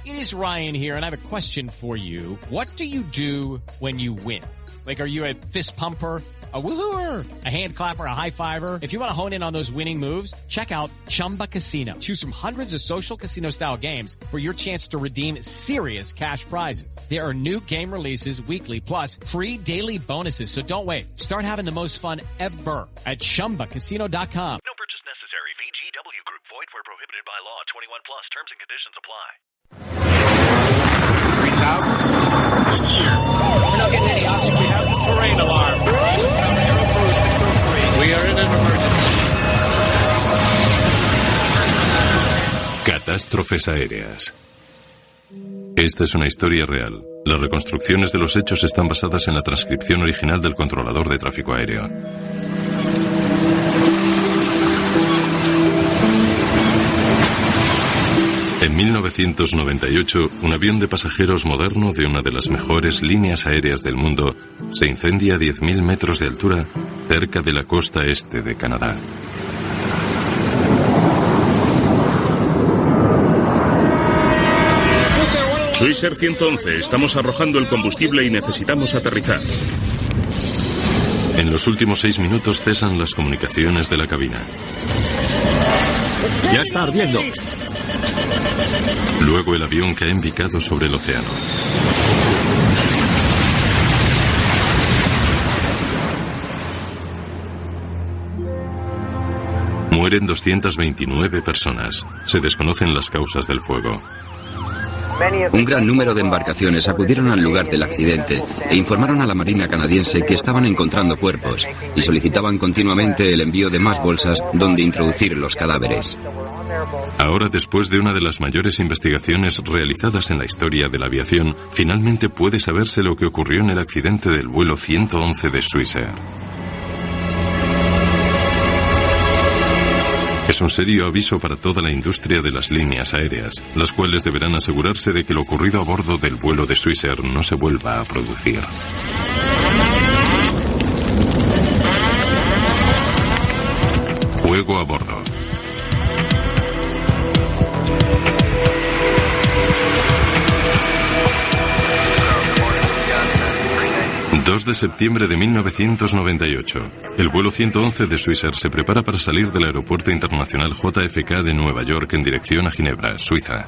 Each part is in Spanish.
It is Ryan here, and I have a question for you. What do you do when you win? Like, are you a fist pumper, a woohooer, a hand clapper, a high fiver? If you want to hone in on those winning moves, check out Chumba Casino. Choose from hundreds of social casino style games for your chance to redeem serious cash prizes. There are new game releases weekly, plus free daily bonuses. So don't wait. Start having the most fun ever at ChumbaCasino.com. No purchase necessary. VGW Group. Void where prohibited by law. 21 plus. Terms and conditions apply. 3,000. Here. We're not getting any oxygen. We have the terrain alarm. Aerocruise 603. We are in an emergency. Catástrofes aéreas. Esta es una historia real. Las reconstrucciones de los hechos están basadas en la transcripción original del controlador de tráfico aéreo. En 1998, un avión de pasajeros moderno de una de las mejores líneas aéreas del mundo se incendia a 10.000 metros de altura cerca de la costa este de Canadá. Swissair 111, estamos arrojando el combustible y necesitamos aterrizar. En los últimos 6 minutos cesan las comunicaciones de la cabina. ¡Ya está ardiendo! Luego el avión cae en picado sobre el océano. Mueren 229 personas. Se desconocen las causas del fuego. Un gran número de embarcaciones acudieron al lugar del accidente e informaron a la Marina canadiense que estaban encontrando cuerpos y solicitaban continuamente el envío de más bolsas donde introducir los cadáveres. Ahora, después de una de las mayores investigaciones realizadas en la historia de la aviación, finalmente puede saberse lo que ocurrió en el accidente del vuelo 111 de Swissair. Es un serio aviso para toda la industria de las líneas aéreas, las cuales deberán asegurarse de que lo ocurrido a bordo del vuelo de Swissair no se vuelva a producir. Fuego a bordo. 2 de septiembre de 1998. El vuelo 111 de Swissair se prepara para salir del aeropuerto internacional JFK de Nueva York en dirección a Ginebra, Suiza.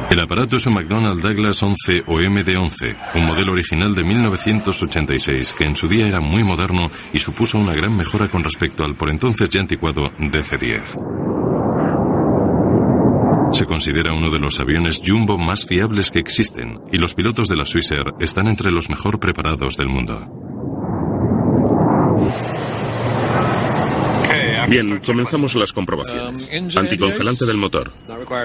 El aparato es un McDonnell Douglas 11 o MD-11, un modelo original de 1986 que en su día era muy moderno y supuso una gran mejora con respecto al por entonces ya anticuado DC-10. Se considera uno de los aviones jumbo más fiables que existen y los pilotos de la Swissair están entre los mejor preparados del mundo. Bien, comenzamos las comprobaciones. Anticongelante del motor.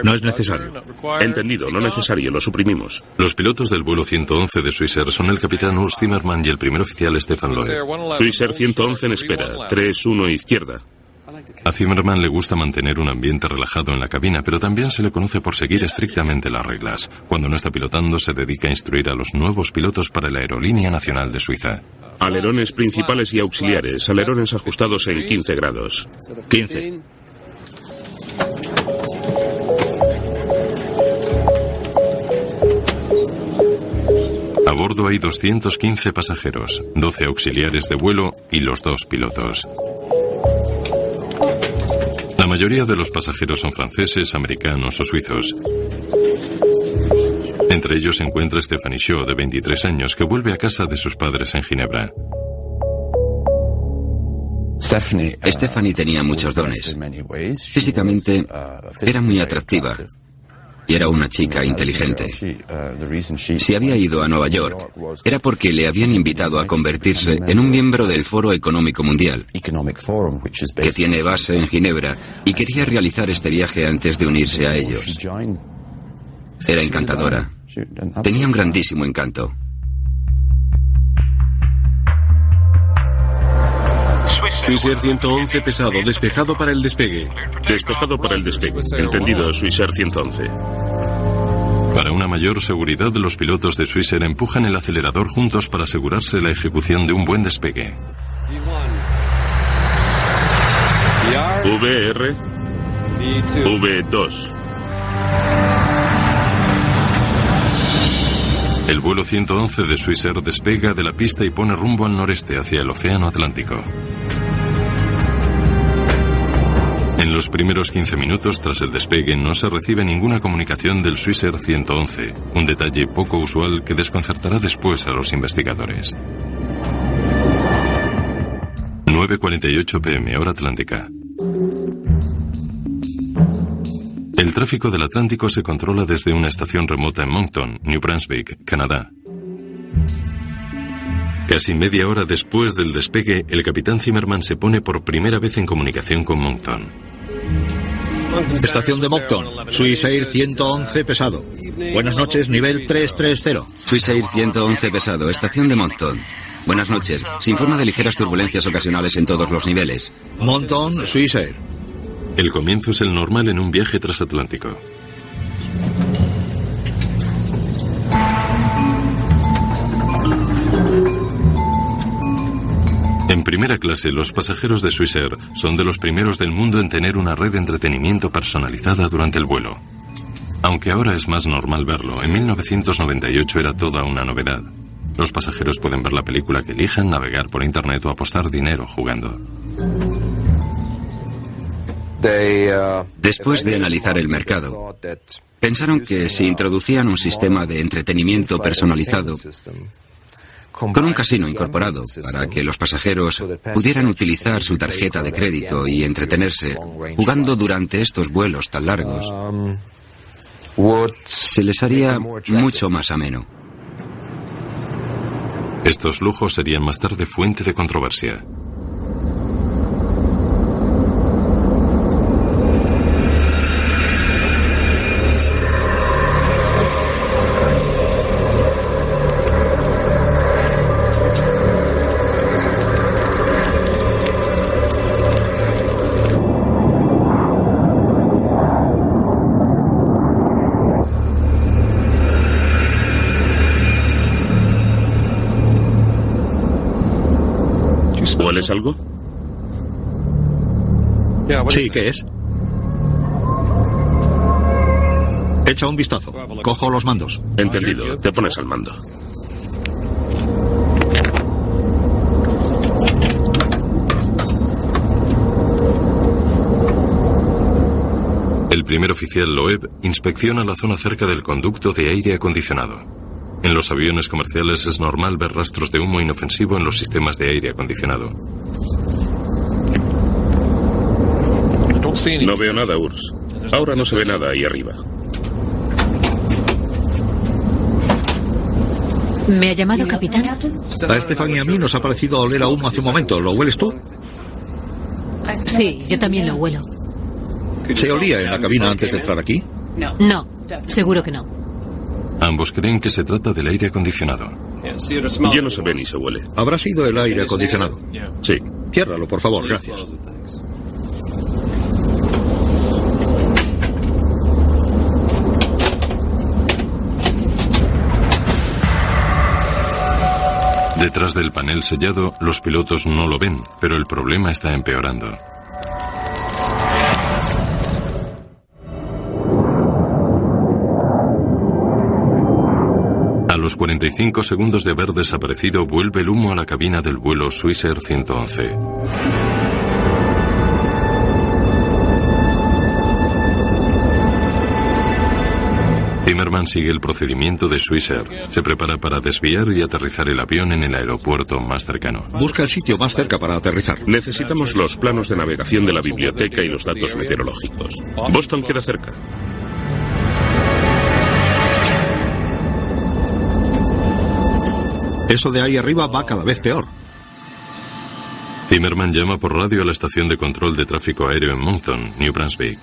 No es necesario. Entendido, no necesario, lo suprimimos. Los pilotos del vuelo 111 de Swissair son el capitán Urs Zimmermann y el primer oficial Stefan Loeb. Swissair 111 en espera, 3-1 izquierda. A Zimmermann le gusta mantener un ambiente relajado en la cabina, pero también se le conoce por seguir estrictamente las reglas. Cuando no está pilotando, se dedica a instruir a los nuevos pilotos para la Aerolínea Nacional de Suiza. Alerones principales y auxiliares, alerones ajustados en 15 grados. 15. A bordo hay 215 pasajeros, 12 auxiliares de vuelo y los 2 pilotos. La mayoría de los pasajeros son franceses, americanos o suizos. Entre ellos se encuentra Stephanie Shaw, de 23 años, que vuelve a casa de sus padres en Ginebra. Stephanie tenía muchos dones. Físicamente era muy atractiva y era una chica inteligente. Si había ido a Nueva York, era porque le habían invitado a convertirse en un miembro del Foro Económico Mundial, que tiene base en Ginebra, y quería realizar este viaje antes de unirse a ellos. Era encantadora. Tenía un grandísimo encanto. Swissair 111 pesado, despejado para el despegue. Despejado para el despegue. Entendido, Swissair 111. Para una mayor seguridad, los pilotos de Swissair empujan el acelerador juntos para asegurarse la ejecución de un buen despegue. VR V2. El vuelo 111 de Swissair despega de la pista y pone rumbo al noreste hacia el Océano Atlántico. En los primeros 15 minutos tras el despegue no se recibe ninguna comunicación del Swissair 111, un detalle poco usual que desconcertará después a los investigadores. 9:48 p.m. hora atlántica. El tráfico del Atlántico se controla desde una estación remota en Moncton, New Brunswick, Canadá. Casi media hora después del despegue, el capitán Zimmerman se pone por primera vez en comunicación con Moncton. Estación de Moncton, Swissair 111 pesado. Buenas noches, nivel 330. Swissair 111 pesado, estación de Moncton. Buenas noches. Se informa de ligeras turbulencias ocasionales en todos los niveles. Moncton, Swissair. El comienzo es el normal en un viaje transatlántico. En primera clase, los pasajeros de Swissair son de los primeros del mundo en tener una red de entretenimiento personalizada durante el vuelo. Aunque ahora es más normal verlo, en 1998 era toda una novedad. Los pasajeros pueden ver la película que elijan, navegar por internet o apostar dinero jugando. Después de analizar el mercado, pensaron que si introducían un sistema de entretenimiento personalizado con un casino incorporado para que los pasajeros pudieran utilizar su tarjeta de crédito y entretenerse jugando durante estos vuelos tan largos, se les haría mucho más ameno. Estos lujos serían más tarde fuente de controversia. ¿Hueles algo? Sí, ¿qué es? Echa un vistazo. Cojo los mandos. Entendido. Te pones al mando. El primer oficial Loeb inspecciona la zona cerca del conducto de aire acondicionado. En los aviones comerciales es normal ver rastros de humo inofensivo en los sistemas de aire acondicionado. No veo nada, Urs. Ahora no se ve nada ahí arriba. ¿Me ha llamado capitán? A Estefan y a mí nos ha parecido oler a humo hace un momento. ¿Lo hueles tú? Sí, yo también lo huelo. ¿Se olía en la cabina antes de entrar aquí? No, seguro que no. Ambos creen que se trata del aire acondicionado. Ya no se ve ni se huele. Habrá sido el aire acondicionado. Sí. Ciérralo, por favor, gracias. Detrás del panel sellado, los pilotos no lo ven, pero el problema está empeorando. A los 45 segundos de haber desaparecido, vuelve el humo a la cabina del vuelo Swissair 111. Zimmerman sigue el procedimiento de Swissair. Se prepara para desviar y aterrizar el avión en el aeropuerto más cercano. Busca el sitio más cerca para aterrizar. Necesitamos los planos de navegación de la biblioteca y los datos meteorológicos. Boston queda cerca. Eso de ahí arriba va cada vez peor. Zimmerman llama por radio a la estación de control de tráfico aéreo en Moncton, New Brunswick.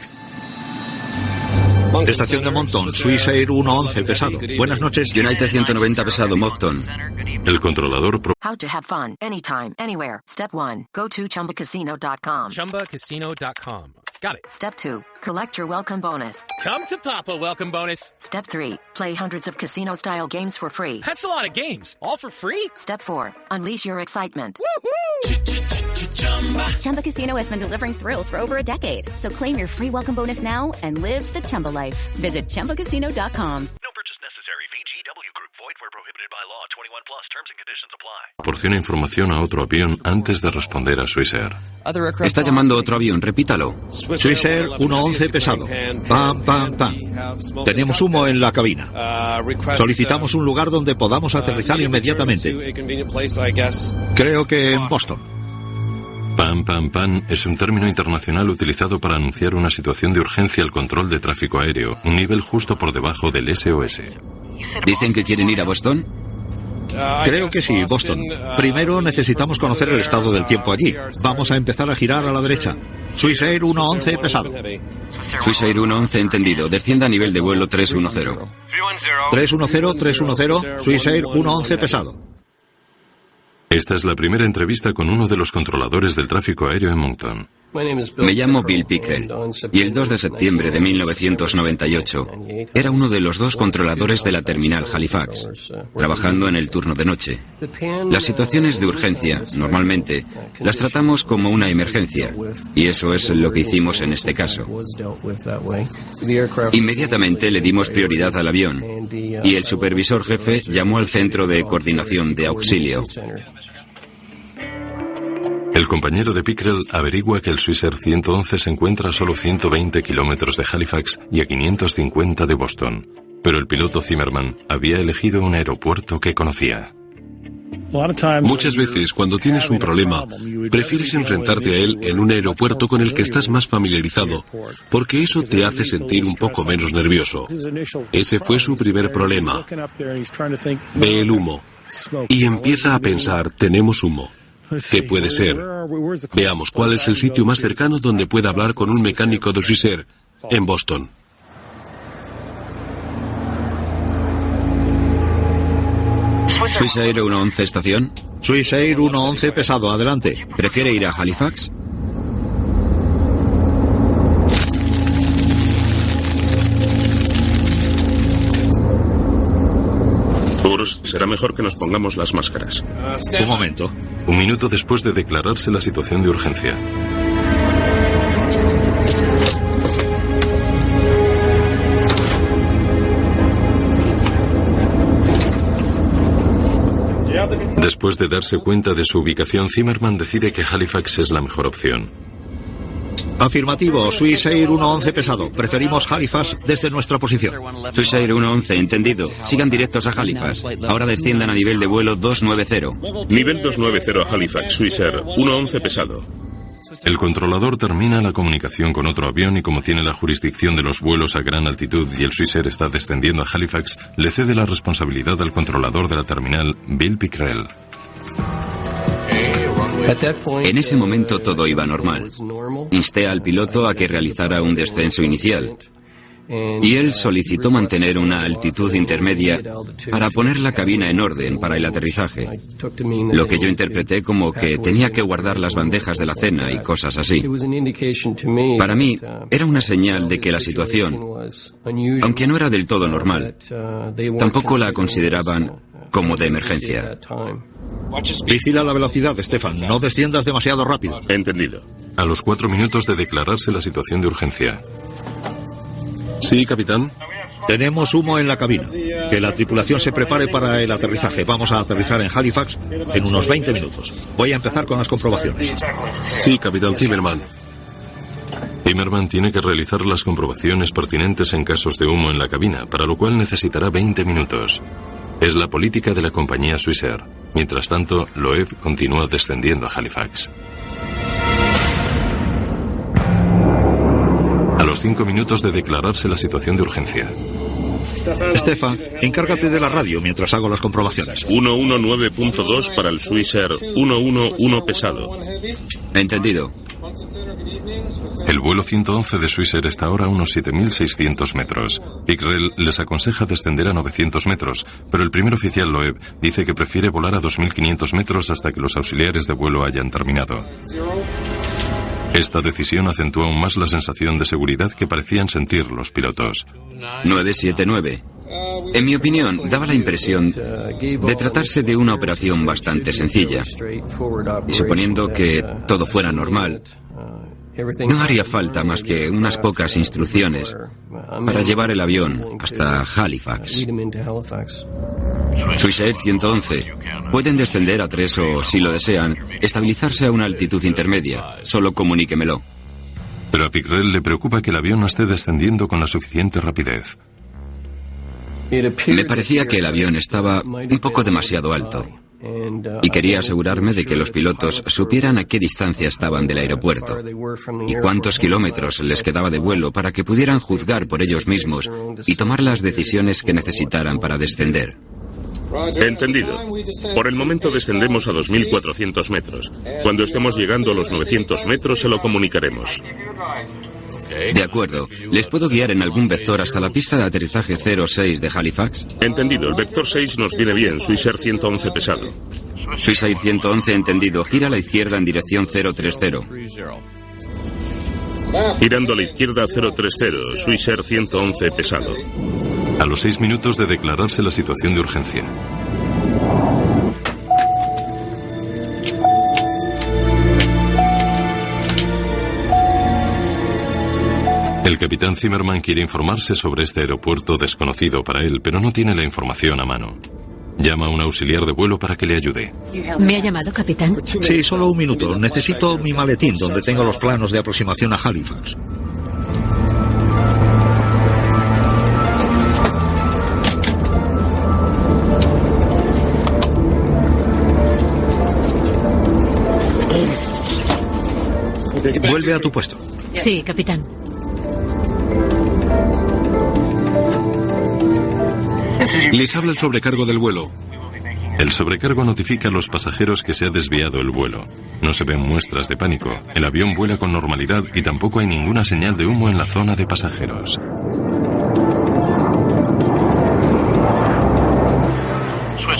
Estación de Moncton, Swissair 111 pesado. Buenas noches. United 190 pesado, Moncton. El controlador How to have fun, anytime, anywhere. Step 1, go to ChumbaCasino.com. ChumbaCasino.com. Got it. Step 2, collect your welcome bonus. Come to Papa, welcome bonus. Step 3, play hundreds of casino-style games for free. That's a lot of games. All for free? Step 4, unleash your excitement. Woohoo! Chumba Casino has been delivering thrills for over a decade. So claim your free welcome bonus now and live the Chumba life. Visit ChumbaCasino.com. No purchase necessary. VGW Group. Void where prohibited by law. 21 plus. Terms and conditions apply. Proporciona información a otro avión antes de responder a Swissair. Está llamando otro avión, repítalo. Swissair 111 pesado. Pam, pam, pam. Tenemos humo en la cabina. Solicitamos un lugar donde podamos aterrizar inmediatamente. Creo que en Boston. Pam, pam, pam es un término internacional utilizado para anunciar una situación de urgencia al control de tráfico aéreo, un nivel justo por debajo del SOS. ¿Dicen que quieren ir a Boston? Creo que sí, Boston. Primero necesitamos conocer el estado del tiempo allí. Vamos a empezar a girar a la derecha. Swissair 111 pesado. Swissair 111 entendido. Descienda a nivel de vuelo 310. 310, 310, Swissair 111 pesado. Esta es la primera entrevista con uno de los controladores del tráfico aéreo en Moncton. Me llamo Bill Pickrell y el 2 de septiembre de 1998 era uno de los dos controladores de la terminal Halifax, trabajando en el turno de noche. Las situaciones de urgencia, normalmente, las tratamos como una emergencia, y eso es lo que hicimos en este caso. Inmediatamente le dimos prioridad al avión, y el supervisor jefe llamó al centro de coordinación de auxilio. El compañero de Pickrell averigua que el Swissair 111 se encuentra a solo 120 kilómetros de Halifax y a 550 de Boston, pero el piloto Zimmerman había elegido un aeropuerto que conocía. Muchas veces, cuando tienes un problema, prefieres enfrentarte a él en un aeropuerto con el que estás más familiarizado, porque eso te hace sentir un poco menos nervioso. Ese fue su primer problema. Ve el humo y empieza a pensar, tenemos humo. ¿Qué puede ser? Veamos cuál es el sitio más cercano donde pueda hablar con un mecánico de Swissair en Boston. ¿Swissair 111 estación? Swissair 111 pesado, adelante. ¿Prefiere ir a Halifax? Urs, será mejor que nos pongamos las máscaras. Un momento. Un minuto después de declararse la situación de urgencia. Después de darse cuenta de su ubicación, Zimmerman decide que Halifax es la mejor opción. Afirmativo, Swissair 111 pesado. Preferimos Halifax desde nuestra posición. Swissair 111, entendido. Sigan directos a Halifax. Ahora desciendan a nivel de vuelo 290. Nivel 290 a Halifax, Swissair 111 pesado. El controlador termina la comunicación con otro avión y como tiene la jurisdicción de los vuelos a gran altitud y el Swissair está descendiendo a Halifax, le cede la responsabilidad al controlador de la terminal, Bill Pickrell. En ese momento todo iba normal. Insté al piloto a que realizara un descenso inicial. Y él solicitó mantener una altitud intermedia para poner la cabina en orden para el aterrizaje. Lo que yo interpreté como que tenía que guardar las bandejas de la cena y cosas así. Para mí, era una señal de que la situación, aunque no era del todo normal, tampoco la consideraban como de emergencia. Vigila la velocidad, Stefan. No desciendas demasiado rápido. Entendido. A los 4 minutos de declararse la situación de urgencia. Sí, capitán. Tenemos humo en la cabina. Que la tripulación se prepare para el aterrizaje. Vamos a aterrizar en Halifax en unos 20 minutos. Voy a empezar con las comprobaciones. Sí, capitán Zimmerman. Zimmerman tiene que realizar las comprobaciones pertinentes en casos de humo en la cabina, para lo cual necesitará 20 minutos. Es la política de la compañía Swissair. Mientras tanto, Loeb continúa descendiendo a Halifax. A los 5 minutos de declararse la situación de urgencia. Stefan, encárgate de la radio mientras hago las comprobaciones. 119.2 para el Swissair 111 pesado. Entendido. El vuelo 111 de Swissair está ahora a unos 7.600 metros. Pickrell les aconseja descender a 900 metros, pero el primer oficial Loeb dice que prefiere volar a 2.500 metros hasta que los auxiliares de vuelo hayan terminado. Esta decisión acentúa aún más la sensación de seguridad que parecían sentir los pilotos. 979. En mi opinión, daba la impresión de tratarse de una operación bastante sencilla. Y suponiendo que todo fuera normal, no haría falta más que unas pocas instrucciones para llevar el avión hasta Halifax. Swissair 111 pueden descender a 3 o, si lo desean, estabilizarse a una altitud intermedia. Solo comuníquemelo. Pero a Pickrell le preocupa que el avión no esté descendiendo con la suficiente rapidez. Me parecía que el avión estaba un poco demasiado alto y quería asegurarme de que los pilotos supieran a qué distancia estaban del aeropuerto y cuántos kilómetros les quedaba de vuelo para que pudieran juzgar por ellos mismos y tomar las decisiones que necesitaran para descender. Entendido. Por el momento descendemos a 2.400 metros. Cuando estemos llegando a los 900 metros se lo comunicaremos. De acuerdo. ¿Les puedo guiar en algún vector hasta la pista de aterrizaje 06 de Halifax? Entendido. El vector 6 nos viene bien. Swissair 111 pesado. Swissair 111 entendido. Gira a la izquierda en dirección 030. Girando a la izquierda 030. Swissair 111 pesado. A los 6 minutos de declararse la situación de urgencia. El capitán Zimmerman quiere informarse sobre este aeropuerto desconocido para él, pero no tiene la información a mano. Llama a un auxiliar de vuelo para que le ayude. ¿Me ha llamado, capitán? Sí, solo un minuto. Necesito mi maletín donde tengo los planos de aproximación a Halifax. Vuelve a tu puesto. Sí, capitán. Les habla el sobrecargo del vuelo. El sobrecargo notifica a los pasajeros que se ha desviado el vuelo. No se ven muestras de pánico. El avión vuela con normalidad y tampoco hay ninguna señal de humo en la zona de pasajeros.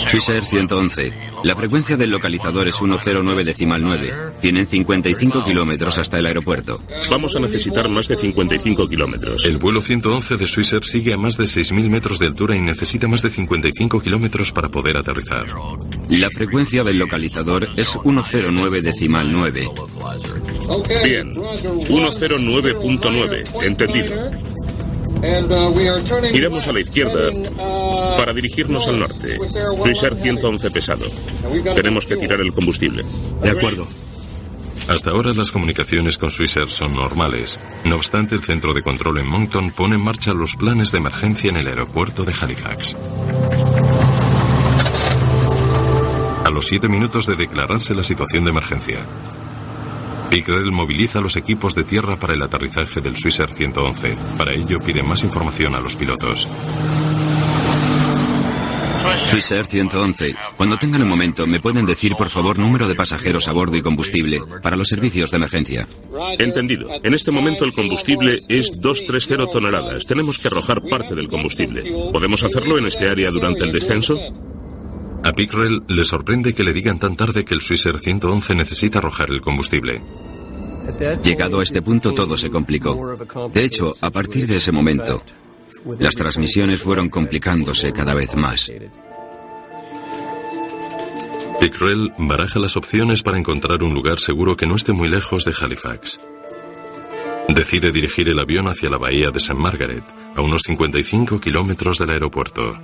Swissair 111. La frecuencia del localizador es 109.9. Tienen 55 kilómetros hasta el aeropuerto. Vamos a necesitar más de 55 kilómetros. El vuelo 111 de Swissair sigue a más de 6.000 metros de altura y necesita más de 55 kilómetros para poder aterrizar. La frecuencia del localizador es 109.9. Bien. 109.9. Entendido. Giramos a la izquierda para dirigirnos al norte. Swissair 111 pesado. Tenemos que tirar el combustible. De acuerdo. Hasta ahora las comunicaciones con Swissair son normales. No obstante, el centro de control en Moncton pone en marcha los planes de emergencia en el aeropuerto de Halifax. A los 7 minutos de declararse la situación de emergencia, Pickrell moviliza los equipos de tierra para el aterrizaje del Swissair 111. Para ello pide más información a los pilotos. Swissair 111. Cuando tengan un momento, ¿me pueden decir, por favor, número de pasajeros a bordo y combustible para los servicios de emergencia? Entendido. En este momento el combustible es 230 toneladas. Tenemos que arrojar parte del combustible. ¿Podemos hacerlo en este área durante el descenso? A Pickrell le sorprende que le digan tan tarde que el Swissair 111 necesita arrojar el combustible. Llegado a este punto todo se complicó. De hecho, a partir de ese momento, las transmisiones fueron complicándose cada vez más. Pickrell baraja las opciones para encontrar un lugar seguro que no esté muy lejos de Halifax. Decide dirigir el avión hacia la bahía de St. Margaret, a unos 55 kilómetros del aeropuerto.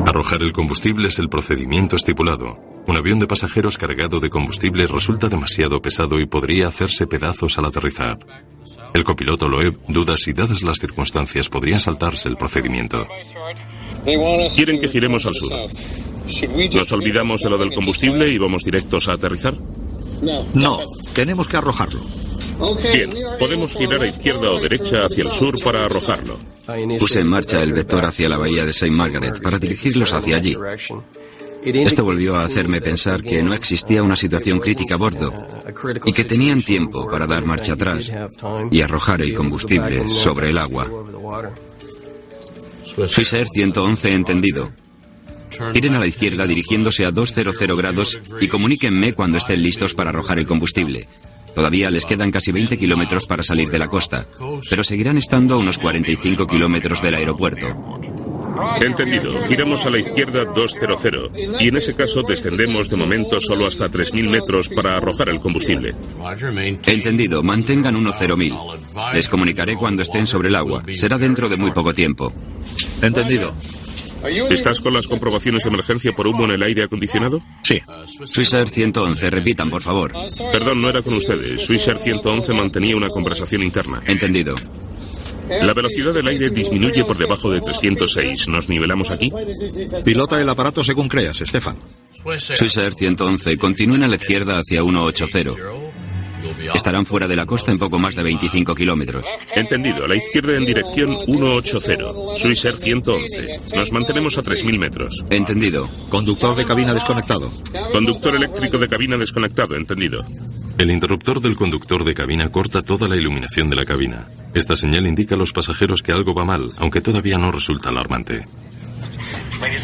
Arrojar el combustible es el procedimiento estipulado. Un avión de pasajeros cargado de combustible resulta demasiado pesado y podría hacerse pedazos al aterrizar. El copiloto Loeb duda si, dadas las circunstancias, podría saltarse el procedimiento. Quieren que giremos al sur. ¿Nos olvidamos de lo del combustible y vamos directos a aterrizar? No, tenemos que arrojarlo. Bien, podemos girar a izquierda o derecha hacia el sur para arrojarlo. Puse en marcha el vector hacia la bahía de St. Margaret para dirigirlos hacia allí. Esto volvió a hacerme pensar que no existía una situación crítica a bordo y que tenían tiempo para dar marcha atrás y arrojar el combustible sobre el agua. Swissair 111 entendido. Giren a la izquierda dirigiéndose a 200 grados y comuníquenme cuando estén listos para arrojar el combustible. Todavía les quedan casi 20 kilómetros para salir de la costa, pero seguirán estando a unos 45 kilómetros del aeropuerto. Entendido. Giramos a la izquierda 200 y en ese caso descendemos de momento solo hasta 3.000 metros para arrojar el combustible. Entendido. Mantengan 10.000. Les comunicaré cuando estén sobre el agua. Será dentro de muy poco tiempo. Entendido. ¿Estás con las comprobaciones de emergencia por humo en el aire acondicionado? Sí. Swissair 111, repitan, por favor. Perdón, no era con ustedes. Swissair 111 mantenía una conversación interna. Entendido. La velocidad del aire disminuye por debajo de 306. ¿Nos nivelamos aquí? Pilota el aparato según creas, Stefan. Swissair 111, continúen a la izquierda hacia 180. Estarán fuera de la costa en poco más de 25 kilómetros. Entendido. A la izquierda en dirección 180. Swissair 111. Nos mantenemos a 3.000 metros. Entendido. Conductor de cabina desconectado. Conductor eléctrico de cabina desconectado. Entendido. El interruptor del conductor de cabina corta toda la iluminación de la cabina. Esta señal indica a los pasajeros que algo va mal, aunque todavía no resulta alarmante.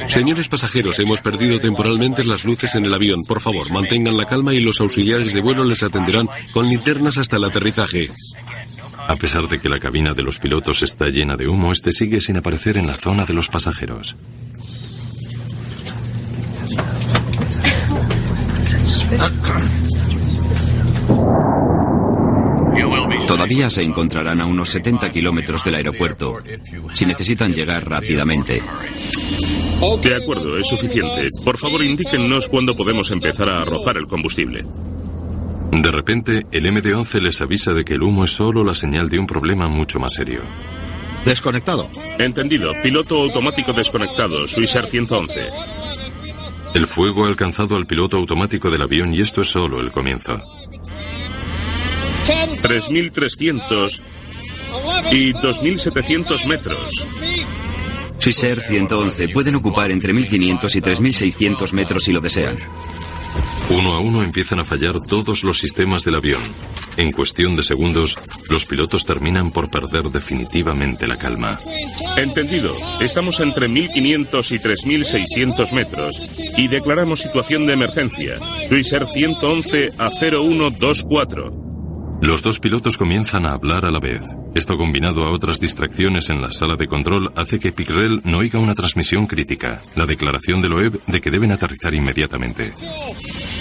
Señores pasajeros, hemos perdido temporalmente las luces en el avión. Por favor, mantengan la calma y los auxiliares de vuelo les atenderán con linternas hasta el aterrizaje. A pesar de que la cabina de los pilotos está llena de humo, este sigue sin aparecer en la zona de los pasajeros. Todavía se encontrarán a unos 70 kilómetros del aeropuerto, si necesitan llegar rápidamente. De acuerdo, es suficiente. Por favor, indíquennos cuándo podemos empezar a arrojar el combustible. De repente, el MD-11 les avisa de que el humo es solo la señal de un problema mucho más serio. Desconectado. Entendido. Piloto automático desconectado. Swissair 111. El fuego ha alcanzado al piloto automático del avión y esto es solo el comienzo. 3.300 y 2.700 metros. Swissair 111, pueden ocupar entre 1.500 y 3.600 metros si lo desean. Uno a uno empiezan a fallar todos los sistemas del avión. En cuestión de segundos, los pilotos terminan por perder definitivamente la calma. Entendido. Estamos entre 1.500 y 3.600 metros y declaramos situación de emergencia. Swissair 111 a 0124. Los dos pilotos comienzan a hablar a la vez. Esto, combinado a otras distracciones en la sala de control, hace que Pickrell no oiga una transmisión crítica, la declaración de Loeb de que deben aterrizar inmediatamente.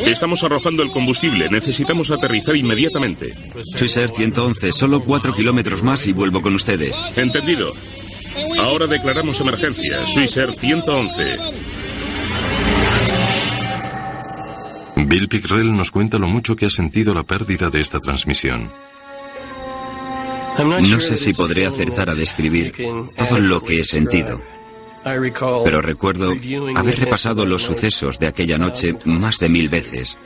Estamos arrojando el combustible. Necesitamos aterrizar inmediatamente. Swissair 111, solo 4 kilómetros más y vuelvo con ustedes. Entendido. Ahora declaramos emergencia. Swissair 111. Bill Pickrell nos cuenta lo mucho que ha sentido la pérdida de esta transmisión. No sé si podré acertar a describir todo lo que he sentido, pero recuerdo haber repasado los sucesos de aquella noche más de 1000 veces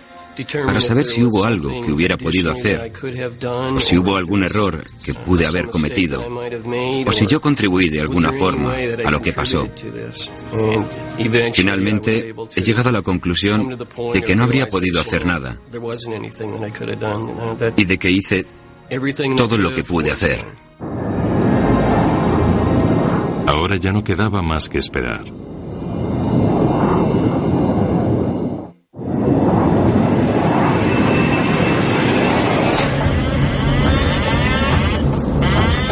para saber si hubo algo que hubiera podido hacer, o si hubo algún error que pude haber cometido, o si yo contribuí de alguna forma a lo que pasó. Finalmente, he llegado a la conclusión de que no habría podido hacer nada, y de que hice todo lo que pude hacer. Ahora ya no quedaba más que esperar.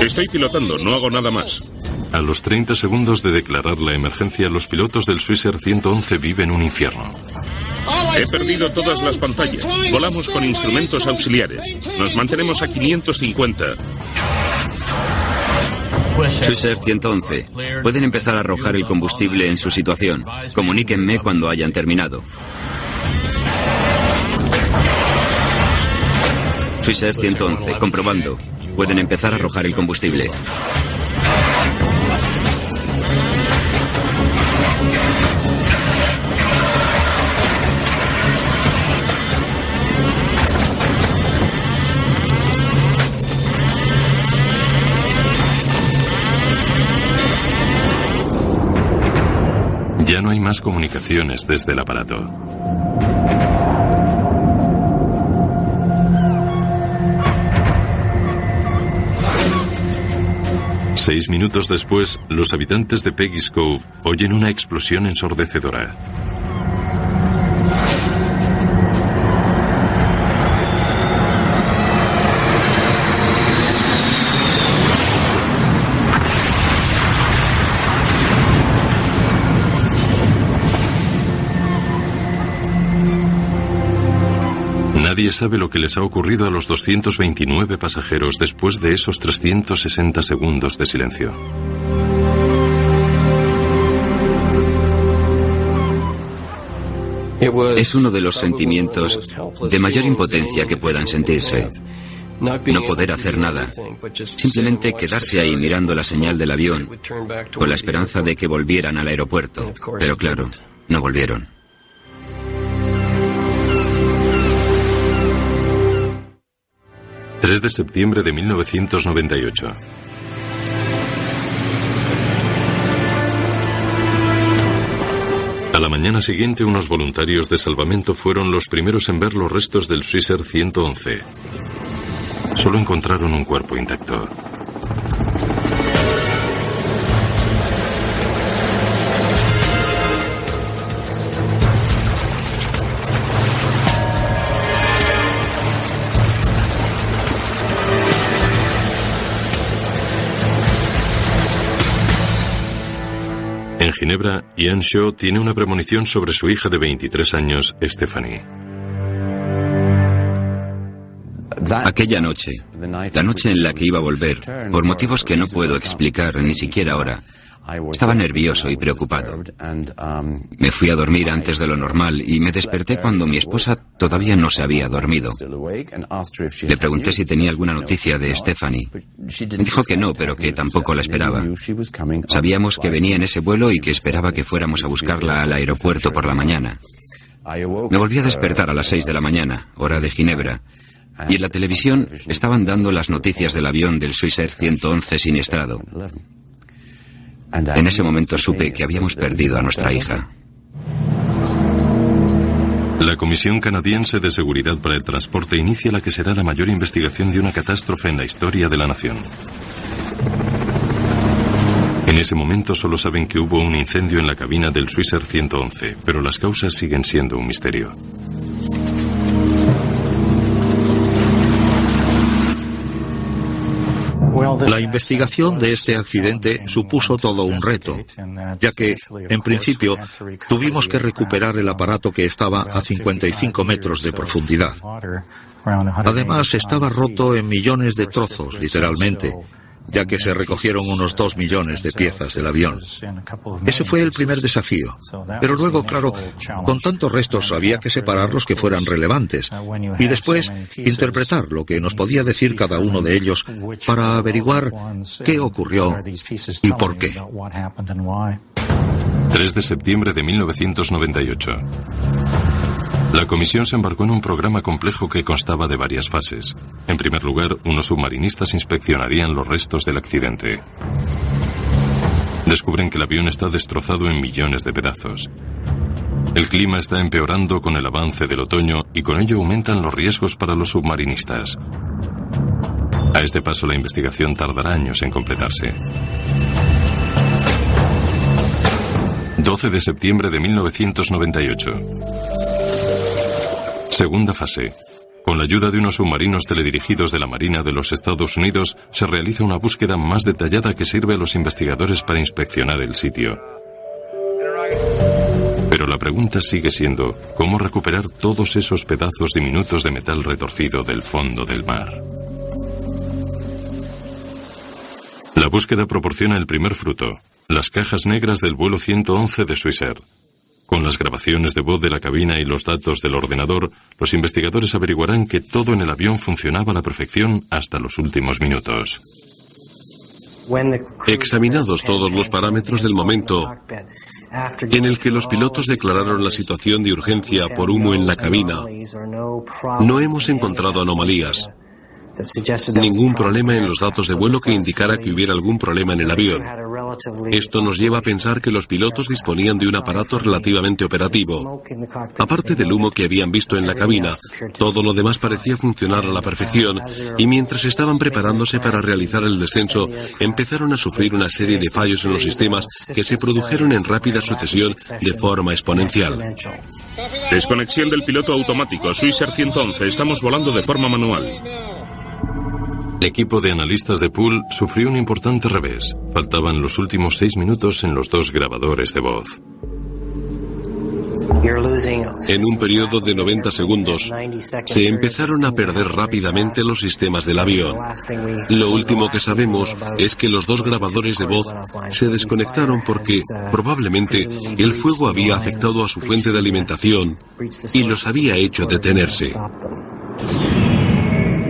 Estoy pilotando, no hago nada más. A los 30 segundos de declarar la emergencia, los pilotos del Swissair 111 viven un infierno. He perdido todas las pantallas. Volamos con instrumentos auxiliares. Nos mantenemos a 550. Swissair 111, pueden empezar a arrojar el combustible en su situación. Comuníquenme cuando hayan terminado. Swissair 111, comprobando. Pueden empezar a arrojar el combustible. Ya no hay más comunicaciones desde el aparato. Seis minutos después, los habitantes de Peggy's Cove oyen una explosión ensordecedora. Nadie sabe lo que les ha ocurrido a los 229 pasajeros después de esos 360 segundos de silencio. Es uno de los sentimientos de mayor impotencia que puedan sentirse. No poder hacer nada, simplemente quedarse ahí mirando la señal del avión con la esperanza de que volvieran al aeropuerto. Pero claro, no volvieron. ...3 de septiembre de 1998. A la mañana siguiente, unos voluntarios de salvamento fueron los primeros en ver los restos del Swissair 111. Solo encontraron un cuerpo intacto. En Ginebra, Ian Shaw tiene una premonición sobre su hija de 23 años, Stephanie. Aquella noche, la noche en la que iba a volver, por motivos que no puedo explicar ni siquiera ahora, estaba nervioso y preocupado. Me fui a dormir antes de lo normal y me desperté cuando mi esposa todavía no se había dormido. Le pregunté si tenía alguna noticia de Stephanie. Me dijo que no, pero que tampoco la esperaba. Sabíamos que venía en ese vuelo y que esperaba que fuéramos a buscarla al aeropuerto por la mañana. Me volví a despertar a las 6 de la mañana, hora de Ginebra, y en la televisión estaban dando las noticias del avión del Swissair 111 siniestrado. En ese momento supe que habíamos perdido a nuestra hija. La Comisión Canadiense de Seguridad para el Transporte inicia la que será la mayor investigación de una catástrofe en la historia de la nación. En ese momento solo saben que hubo un incendio en la cabina del Swissair 111, pero las causas siguen siendo un misterio. La investigación de este accidente supuso todo un reto, ya que, en principio, tuvimos que recuperar el aparato que estaba a 55 metros de profundidad. Además, estaba roto en millones de trozos, literalmente, ya que se recogieron unos 2 millones de piezas del avión. Ese fue el primer desafío. Pero luego, claro, con tantos restos había que separar los que fueran relevantes y después interpretar lo que nos podía decir cada uno de ellos para averiguar qué ocurrió y por qué. 3 de septiembre de 1998. La comisión se embarcó en un programa complejo que constaba de varias fases. En primer lugar, unos submarinistas inspeccionarían los restos del accidente. Descubren que el avión está destrozado en millones de pedazos. El clima está empeorando con el avance del otoño y con ello aumentan los riesgos para los submarinistas. A este paso, la investigación tardará años en completarse. 12 de septiembre de 1998. Segunda fase. Con la ayuda de unos submarinos teledirigidos de la Marina de los Estados Unidos, se realiza una búsqueda más detallada que sirve a los investigadores para inspeccionar el sitio. Pero la pregunta sigue siendo, ¿cómo recuperar todos esos pedazos diminutos de metal retorcido del fondo del mar? La búsqueda proporciona el primer fruto, las cajas negras del vuelo 111 de Swissair. Con las grabaciones de voz de la cabina y los datos del ordenador, los investigadores averiguarán que todo en el avión funcionaba a la perfección hasta los últimos minutos. Examinados todos los parámetros del momento en el que los pilotos declararon la situación de urgencia por humo en la cabina, no hemos encontrado anomalías. Ningún problema en los datos de vuelo que indicara que hubiera algún problema en el avión. Esto nos lleva a pensar que los pilotos disponían de un aparato relativamente operativo. Aparte del humo que habían visto en la cabina, todo lo demás parecía funcionar a la perfección y mientras estaban preparándose para realizar el descenso, empezaron a sufrir una serie de fallos en los sistemas que se produjeron en rápida sucesión de forma exponencial. Desconexión del piloto automático, Swissair 111, estamos volando de forma manual. El equipo de analistas de pool sufrió un importante revés. Faltaban los últimos 6 minutos en los 2 grabadores de voz. En un periodo de 90 segundos, se empezaron a perder rápidamente los sistemas del avión. Lo último que sabemos es que los dos grabadores de voz se desconectaron porque, probablemente, el fuego había afectado a su fuente de alimentación y los había hecho detenerse.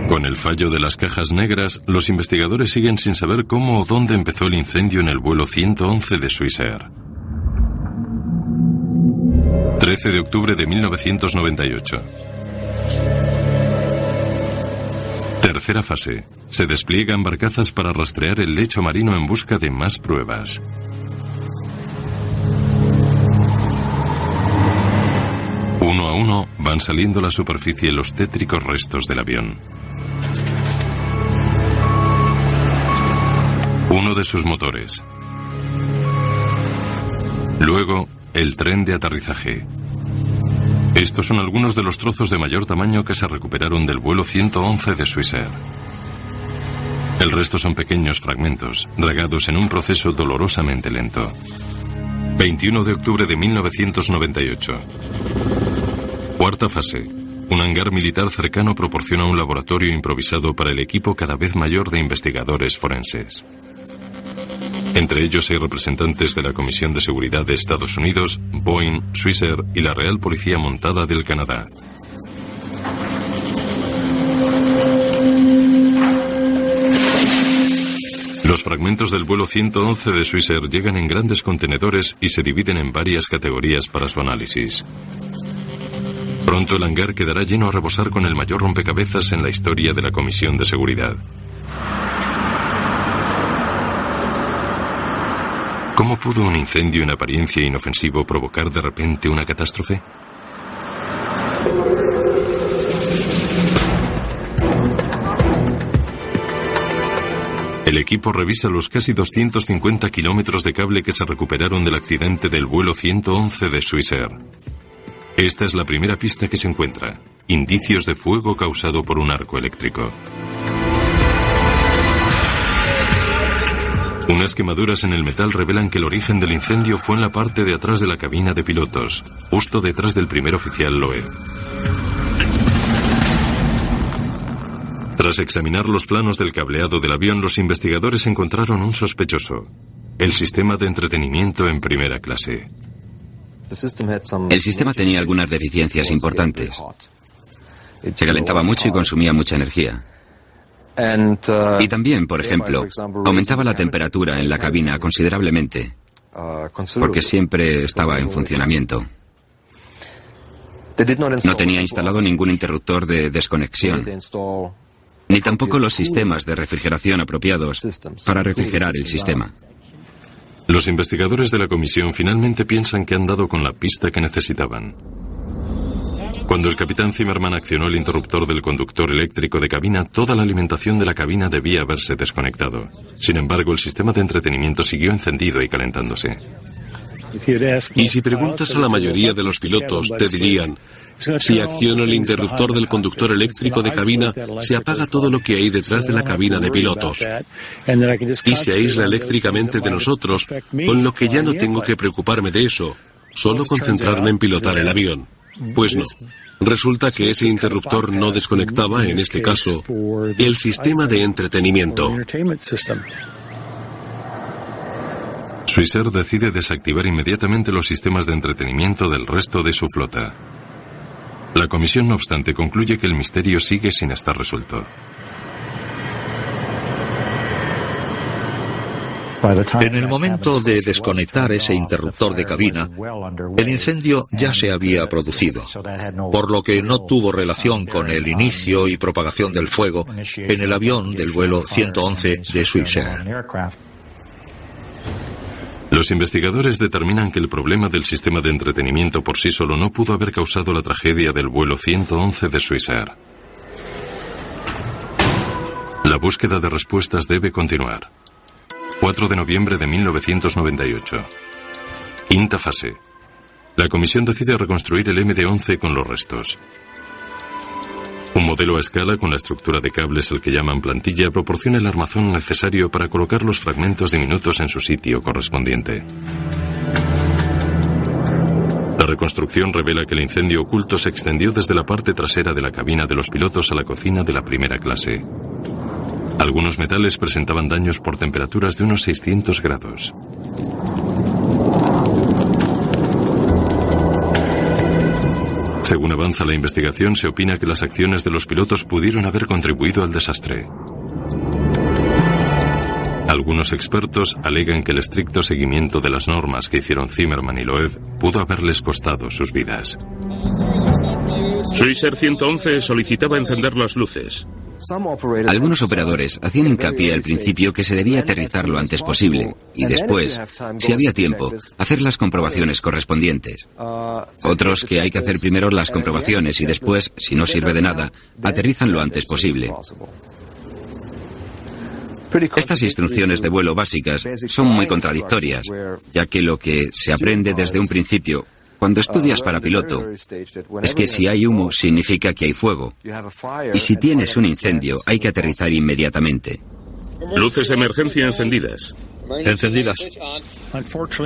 Con el fallo de las cajas negras, los investigadores siguen sin saber cómo o dónde empezó el incendio en el vuelo 111 de Swissair. 13 de octubre de 1998. Tercera fase. Se despliegan barcazas para rastrear el lecho marino en busca de más pruebas. Uno a uno van saliendo a la superficie los tétricos restos del avión. Uno de sus motores. Luego, el tren de aterrizaje. Estos son algunos de los trozos de mayor tamaño que se recuperaron del vuelo 111 de Swissair. El resto son pequeños fragmentos, dragados en un proceso dolorosamente lento. 21 de octubre de 1998. Cuarta fase. Un hangar militar cercano proporciona un laboratorio improvisado para el equipo cada vez mayor de investigadores forenses. Entre ellos hay representantes de la Comisión de Seguridad de Estados Unidos, Boeing, Swissair y la Real Policía Montada del Canadá. Los fragmentos del vuelo 111 de Swissair llegan en grandes contenedores y se dividen en varias categorías para su análisis. Pronto el hangar quedará lleno a rebosar con el mayor rompecabezas en la historia de la Comisión de Seguridad. ¿Cómo pudo un incendio en apariencia inofensivo provocar de repente una catástrofe? El equipo revisa los casi 250 kilómetros de cable que se recuperaron del accidente del vuelo 111 de Swissair. Esta es la primera pista que se encuentra: indicios de fuego causado por un arco eléctrico. Unas quemaduras en el metal revelan que el origen del incendio fue en la parte de atrás de la cabina de pilotos, justo detrás del primer oficial Loeb. Tras examinar los planos del cableado del avión, los investigadores encontraron un sospechoso: el sistema de entretenimiento en primera clase. El sistema tenía algunas deficiencias importantes. Se calentaba mucho y consumía mucha energía. Y también, por ejemplo, aumentaba la temperatura en la cabina considerablemente, porque siempre estaba en funcionamiento. No tenía instalado ningún interruptor de desconexión, ni tampoco los sistemas de refrigeración apropiados para refrigerar el sistema. Los investigadores de la comisión finalmente piensan que han dado con la pista que necesitaban. Cuando el capitán Zimmerman accionó el interruptor del conductor eléctrico de cabina, toda la alimentación de la cabina debía haberse desconectado. Sin embargo, el sistema de entretenimiento siguió encendido y calentándose. Y si preguntas a la mayoría de los pilotos, te dirían: si acciono el interruptor del conductor eléctrico de cabina, se apaga todo lo que hay detrás de la cabina de pilotos. Y se aísla eléctricamente de nosotros, con lo que ya no tengo que preocuparme de eso, solo concentrarme en pilotar el avión. Pues no. Resulta que ese interruptor no desconectaba, en este caso, el sistema de entretenimiento. Swissair decide desactivar inmediatamente los sistemas de entretenimiento del resto de su flota. La comisión, no obstante, concluye que el misterio sigue sin estar resuelto. En el momento de desconectar ese interruptor de cabina, el incendio ya se había producido, por lo que no tuvo relación con el inicio y propagación del fuego en el avión del vuelo 111 de Swissair. Los investigadores determinan que el problema del sistema de entretenimiento por sí solo no pudo haber causado la tragedia del vuelo 111 de Swissair. La búsqueda de respuestas debe continuar. 4 de noviembre de 1998. Quinta fase. La comisión decide reconstruir el MD-11 con los restos. Un modelo a escala con la estructura de cables al que llaman plantilla proporciona el armazón necesario para colocar los fragmentos diminutos en su sitio correspondiente. La reconstrucción revela que el incendio oculto se extendió desde la parte trasera de la cabina de los pilotos a la cocina de la primera clase. Algunos metales presentaban daños por temperaturas de unos 600 grados. Según avanza la investigación, se opina que las acciones de los pilotos pudieron haber contribuido al desastre. Algunos expertos alegan que el estricto seguimiento de las normas que hicieron Zimmerman y Loeb pudo haberles costado sus vidas. Swisher 111 solicitaba encender las luces. Algunos operadores hacían hincapié al principio que se debía aterrizar lo antes posible y después, si había tiempo, hacer las comprobaciones correspondientes. Otros que hay que hacer primero las comprobaciones y después, si no sirve de nada, aterrizan lo antes posible. Estas instrucciones de vuelo básicas son muy contradictorias, ya que lo que se aprende desde un principio, cuando estudias para piloto, es que si hay humo significa que hay fuego. Y si tienes un incendio, hay que aterrizar inmediatamente. Luces de emergencia encendidas. Encendidas.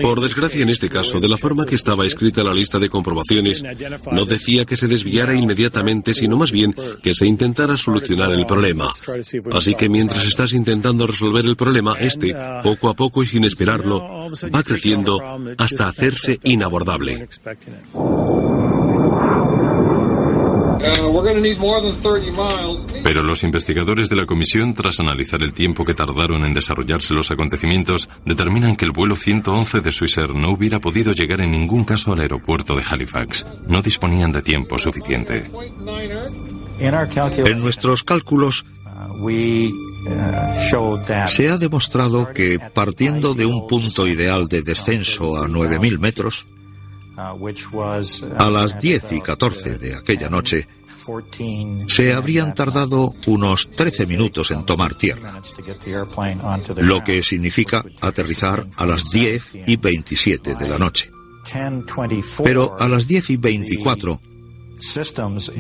Por desgracia, en este caso, de la forma que estaba escrita la lista de comprobaciones, no decía que se desviara inmediatamente, sino más bien que se intentara solucionar el problema. Así que mientras estás intentando resolver el problema, poco a poco y sin esperarlo, va creciendo hasta hacerse inabordable. Pero los investigadores de la comisión, tras analizar el tiempo que tardaron en desarrollarse los acontecimientos, determinan que el vuelo 111 de Swisher no hubiera podido llegar en ningún caso al aeropuerto de Halifax. No disponían de tiempo suficiente. En nuestros cálculos se ha demostrado que, partiendo de un punto ideal de descenso a 9.000 metros, a las 10:14 de aquella noche, se habrían tardado unos 13 minutos en tomar tierra, lo que significa aterrizar a las 10:27 de la noche. Pero a las 10:24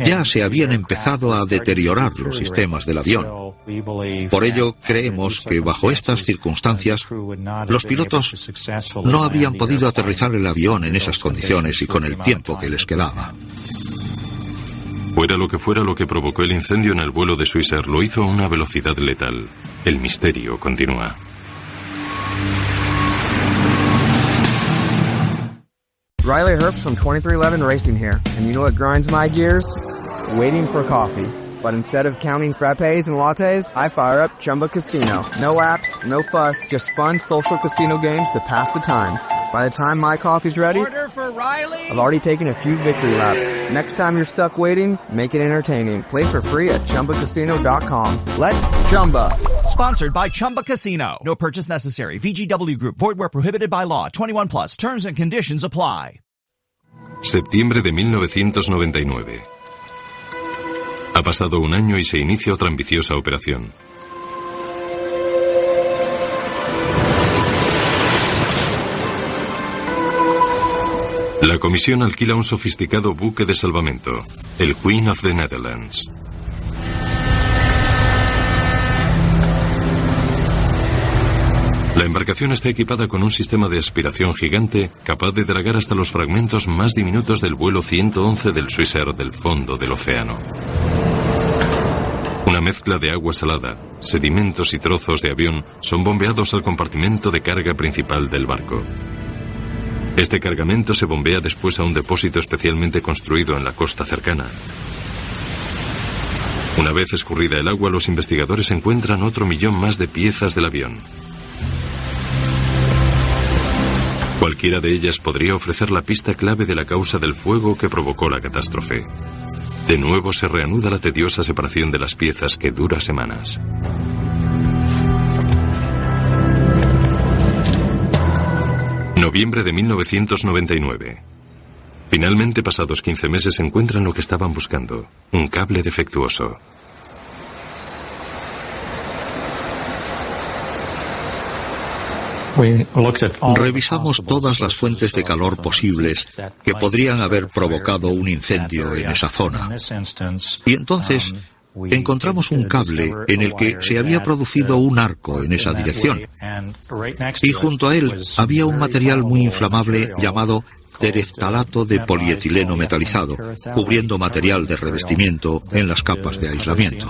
ya se habían empezado a deteriorar los sistemas del avión. Por ello, creemos que bajo estas circunstancias, los pilotos no habían podido aterrizar el avión en esas condiciones y con el tiempo que les quedaba. Fuera lo que provocó el incendio en el vuelo de Swisher, lo hizo a una velocidad letal. El misterio continúa. Riley Herbst from 2311 Racing here, and you know what grinds my gears? Waiting for coffee. But instead of counting frappes and lattes, I fire up Chumba Casino. No apps, no fuss, just fun social casino games to pass the time. By the time my coffee's ready, Order for Riley. I've already taken a few victory laps. Next time you're stuck waiting, make it entertaining. Play for free at ChumbaCasino.com. Let's Chumba. Sponsored by Chumba Casino. No purchase necessary. VGW Group. Void where prohibited by law. 21 plus. Terms and conditions apply. Septiembre de 1999. Ha pasado un año y se inicia otra ambiciosa operación. La comisión alquila un sofisticado buque de salvamento, el Queen of the Netherlands. La embarcación está equipada con un sistema de aspiración gigante capaz de dragar hasta los fragmentos más diminutos del vuelo 111 del Swisher del fondo del océano. Una mezcla de agua salada, sedimentos y trozos de avión son bombeados al compartimento de carga principal del barco. Este cargamento se bombea después a un depósito especialmente construido en la costa cercana. Una vez escurrida el agua, los investigadores encuentran otro millón más de piezas del avión. Cualquiera de ellas podría ofrecer la pista clave de la causa del fuego que provocó la catástrofe. De nuevo se reanuda la tediosa separación de las piezas que dura semanas. Noviembre de 1999. Finalmente, pasados 15 meses, encuentran lo que estaban buscando: un cable defectuoso. Revisamos todas las fuentes de calor posibles que podrían haber provocado un incendio en esa zona. Y entonces encontramos un cable en el que se había producido un arco en esa dirección. Y junto a él había un material muy inflamable llamado tereftalato de polietileno metalizado, cubriendo material de revestimiento en las capas de aislamiento.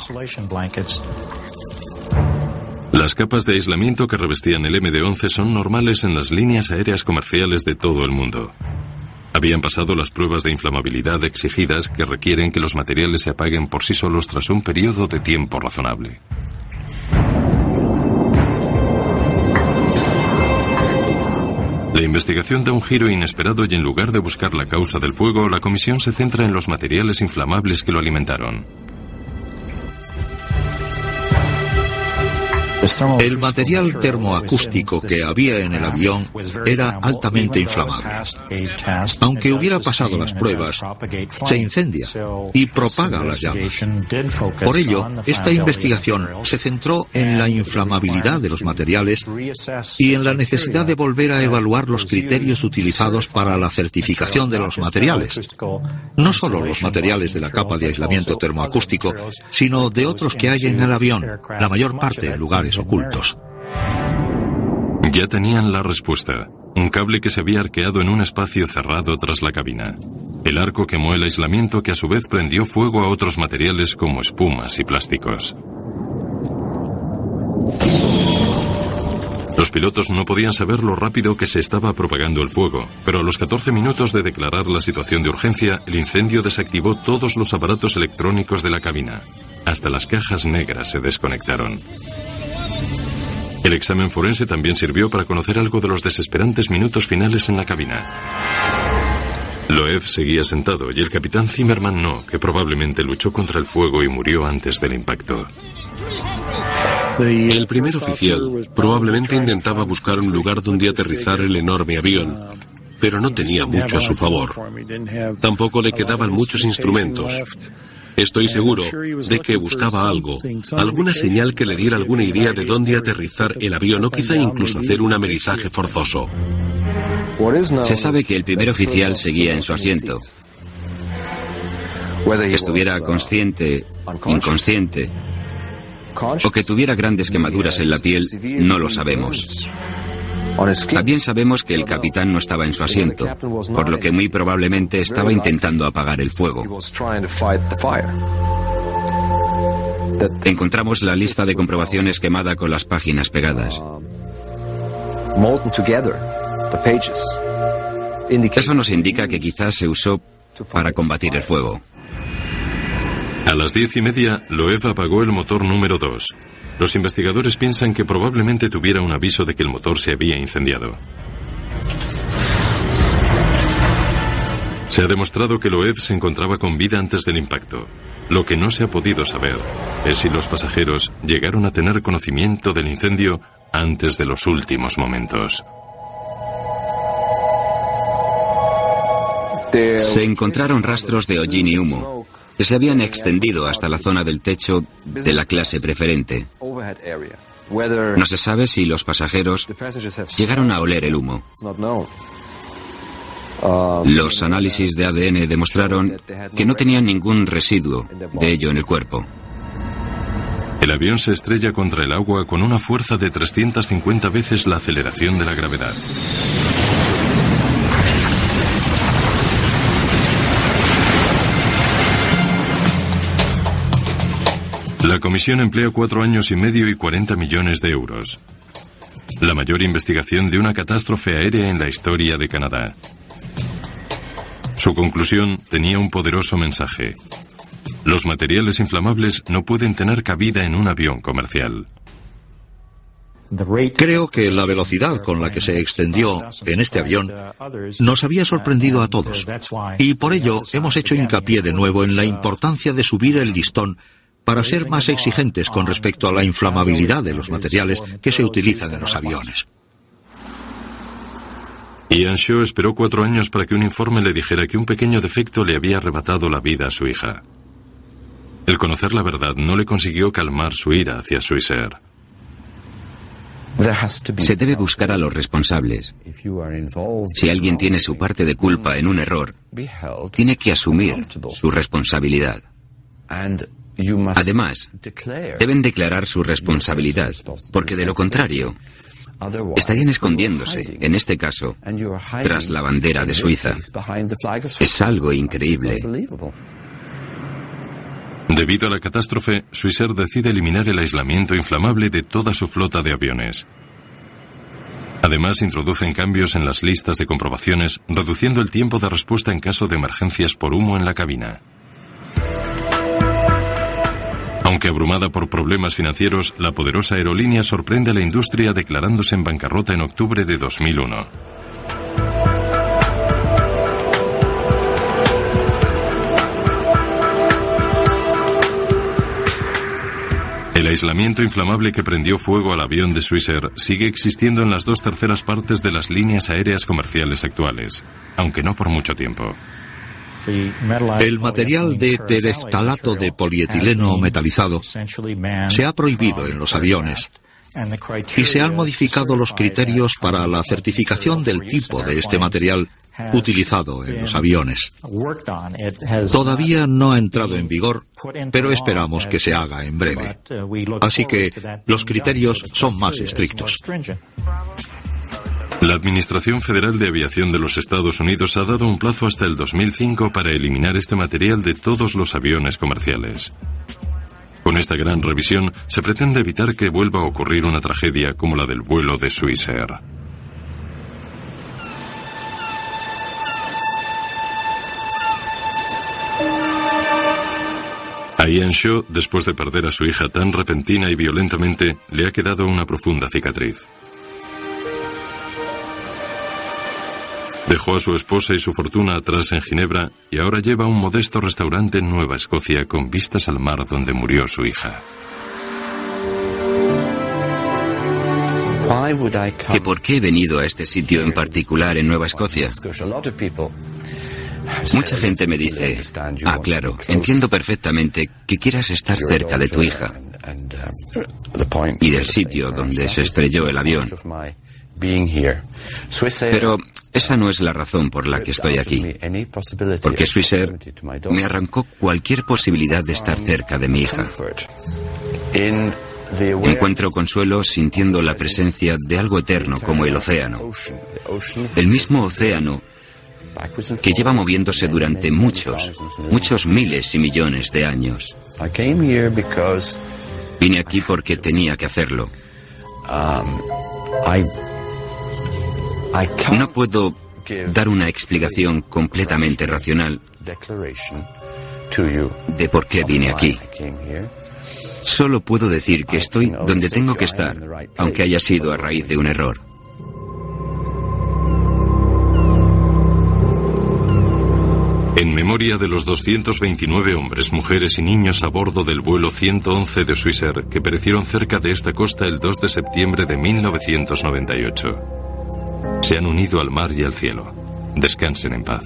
Las capas de aislamiento que revestían el MD-11 son normales en las líneas aéreas comerciales de todo el mundo. Habían pasado las pruebas de inflamabilidad exigidas que requieren que los materiales se apaguen por sí solos tras un periodo de tiempo razonable. La investigación da un giro inesperado y en lugar de buscar la causa del fuego, la comisión se centra en los materiales inflamables que lo alimentaron. El material termoacústico que había en el avión era altamente inflamable. Aunque hubiera pasado las pruebas, se incendia y propaga las llamas. Por ello, esta investigación se centró en la inflamabilidad de los materiales y en la necesidad de volver a evaluar los criterios utilizados para la certificación de los materiales. No solo los materiales de la capa de aislamiento termoacústico, sino de otros que hay en el avión, la mayor parte en lugares ocultos. Ya tenían la respuesta. Un cable que se había arqueado en un espacio cerrado tras la cabina. El arco quemó el aislamiento que a su vez prendió fuego a otros materiales como espumas y plásticos. Los pilotos no podían saber lo rápido que se estaba propagando el fuego, pero a los 14 minutos de declarar la situación de urgencia, el incendio desactivó todos los aparatos electrónicos de la cabina. Hasta las cajas negras se desconectaron. El examen forense también sirvió para conocer algo de los desesperantes minutos finales en la cabina. Loew seguía sentado y el capitán Zimmerman no, que probablemente luchó contra el fuego y murió antes del impacto. El primer oficial probablemente intentaba buscar un lugar donde aterrizar el enorme avión, pero no tenía mucho a su favor. Tampoco le quedaban muchos instrumentos. Estoy seguro de que buscaba algo, alguna señal que le diera alguna idea de dónde aterrizar el avión o quizá incluso hacer un amerizaje forzoso. Se sabe que el primer oficial seguía en su asiento. Estuviera consciente, inconsciente, o que tuviera grandes quemaduras en la piel, no lo sabemos. También sabemos que el capitán no estaba en su asiento, por lo que muy probablemente estaba intentando apagar el fuego. Encontramos la lista de comprobaciones quemada con las páginas pegadas. Eso nos indica que quizás se usó para combatir el fuego. A las 10:30, Loew apagó el motor número 2. Los investigadores piensan que probablemente tuviera un aviso de que el motor se había incendiado. Se ha demostrado que Loew se encontraba con vida antes del impacto. Lo que no se ha podido saber es si los pasajeros llegaron a tener conocimiento del incendio antes de los últimos momentos. Se encontraron rastros de hollín y humo que se habían extendido hasta la zona del techo de la clase preferente. No se sabe si los pasajeros llegaron a oler el humo. Los análisis de ADN demostraron que no tenían ningún residuo de ello en el cuerpo. El avión se estrella contra el agua con una fuerza de 350 veces la aceleración de la gravedad. La comisión emplea 4 años y medio y 40 millones de euros. La mayor investigación de una catástrofe aérea en la historia de Canadá. Su conclusión tenía un poderoso mensaje. Los materiales inflamables no pueden tener cabida en un avión comercial. Creo que la velocidad con la que se extendió en este avión nos había sorprendido a todos. Y por ello hemos hecho hincapié de nuevo en la importancia de subir el listón para ser más exigentes con respecto a la inflamabilidad de los materiales que se utilizan en los aviones. Ian Shaw esperó 4 años para que un informe le dijera que un pequeño defecto le había arrebatado la vida a su hija. El conocer la verdad no le consiguió calmar su ira hacia Swissair. Se debe buscar a los responsables. Si alguien tiene su parte de culpa en un error, tiene que asumir su responsabilidad. Además, deben declarar su responsabilidad, porque de lo contrario, estarían escondiéndose, en este caso, tras la bandera de Suiza. Es algo increíble. Debido a la catástrofe, Swissair decide eliminar el aislamiento inflamable de toda su flota de aviones. Además, introducen cambios en las listas de comprobaciones, reduciendo el tiempo de respuesta en caso de emergencias por humo en la cabina. Aunque abrumada por problemas financieros, la poderosa aerolínea sorprende a la industria declarándose en bancarrota en octubre de 2001. El aislamiento inflamable que prendió fuego al avión de Swissair sigue existiendo en las 2/3 partes de las líneas aéreas comerciales actuales, aunque no por mucho tiempo. El material de tereftalato de polietileno metalizado se ha prohibido en los aviones y se han modificado los criterios para la certificación del tipo de este material utilizado en los aviones. Todavía no ha entrado en vigor, pero esperamos que se haga en breve. Así que los criterios son más estrictos. La Administración Federal de Aviación de los Estados Unidos ha dado un plazo hasta el 2005 para eliminar este material de todos los aviones comerciales. Con esta gran revisión, se pretende evitar que vuelva a ocurrir una tragedia como la del vuelo de Swissair. A Ian Shaw, después de perder a su hija tan repentina y violentamente, le ha quedado una profunda cicatriz. Dejó a su esposa y su fortuna atrás en Ginebra y ahora lleva un modesto restaurante en Nueva Escocia con vistas al mar donde murió su hija. ¿Que por qué he venido a este sitio en particular en Nueva Escocia? Mucha gente me dice, claro, entiendo perfectamente que quieras estar cerca de tu hija y del sitio donde se estrelló el avión. Pero esa no es la razón por la que estoy aquí, porque Swissair me arrancó cualquier posibilidad de estar cerca de mi hija. Encuentro consuelo sintiendo la presencia de algo eterno como el océano. El mismo océano que lleva moviéndose durante muchos miles y millones de años. Vine aquí porque tenía que hacerlo. No puedo dar una explicación completamente racional de por qué vine aquí. Solo puedo decir que estoy donde tengo que estar, aunque haya sido a raíz de un error. En memoria de los 229 hombres, mujeres y niños a bordo del vuelo 111 de Swissair que perecieron cerca de esta costa el 2 de septiembre de 1998. Se han unido al mar y al cielo. Descansen en paz.